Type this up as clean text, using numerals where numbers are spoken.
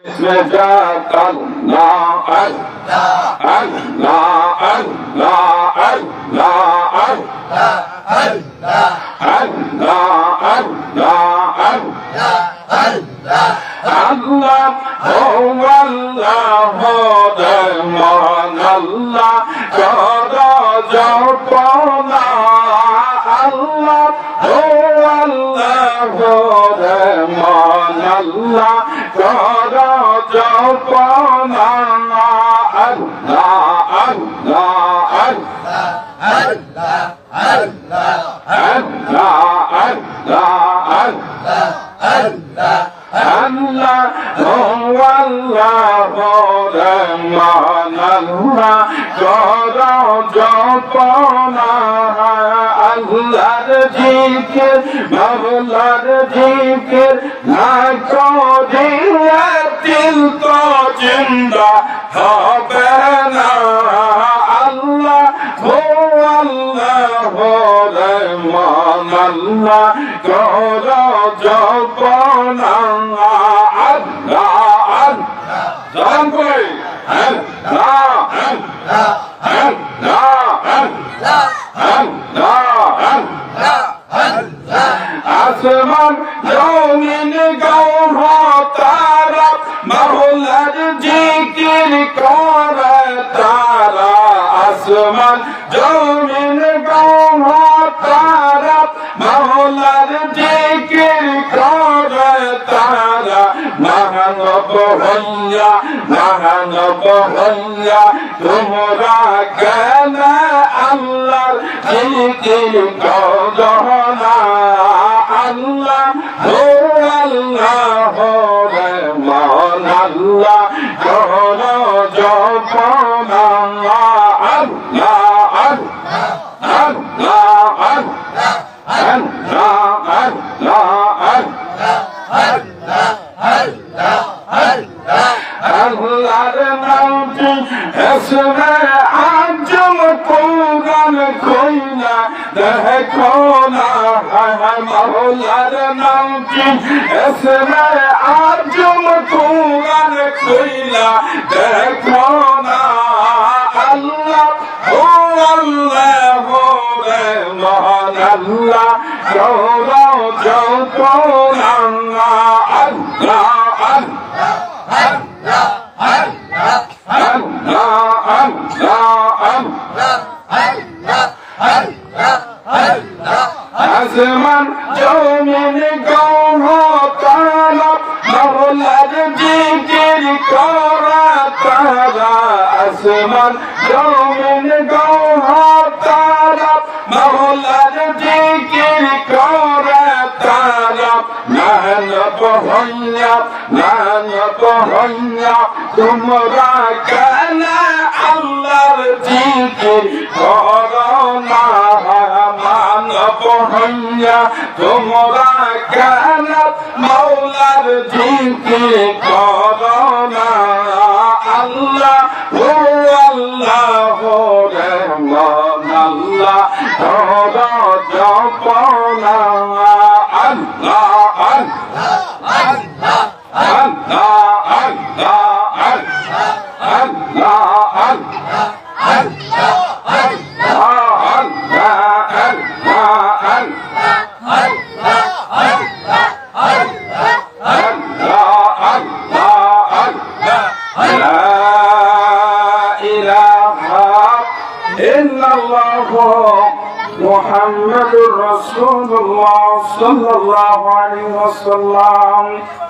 इसमें जाता अल्लाह अल्लाह अल्लाह अल्लाह अल्लाह अल्लाह अल्लाह अल्लाह अल्लाह हो अल्लाह हो रहमान अल्लाह करो जपना अल्लाह हो अल्लाह हो रहमान अल्लाह करो जपना अल्लाह अल्लाह अल्लाह अल्लाह अल्लाह अल्लाह अल्लाह अल्लाह हो अल्लाह हो रहमान अल्लाह करो जपना अल्लाहर जिकिर मौलार जिकिर ना करिले दिल तो जिंदा হবে না আল্লাহ हो अल्लाह हो रहमान अल्लाह करो जपना अल्लाह अल्लाह जान कोई अल्लाह अल्लाह अल्लाह आसमान जमीन गौर तारा मौलार जिकिर करे तारा आसमान जमीन गौर तारा मौलार जिकिर करे तारा महानब हइया তোমরা কেন আল্লাহর জিকির করো না আল্লাহ হো আল্লাহ হো रहमान আল্লাহ করো জপনা আল্লাহ আল্লাহ আল্লাহ अल्लाहर नामटी इसमे आजम कुरान खोइला देखो ना है मौलार नामटी इसमे आजम कुरान खोइला देखो ना अल्लाह हो अल्लाह हो रहमान अल्लाह करो जपना अल्लाह आसमान जमीन गौर तारा मौलार जिकिर करे तारा आसमान जमीन गौर तारा मौलार जिकिर करे तारा मेहनत हइया তোমরা কেন আল্লাহর জিকির করো না মানব হইয়া তোমরা কেন মৌলার জিকির করো না আল্লাহ হো আল্লাহ হো रहमान আল্লাহ করো জপনা আল্লাহ আল্লাহ محمد رسول الله صلى الله عليه وسلم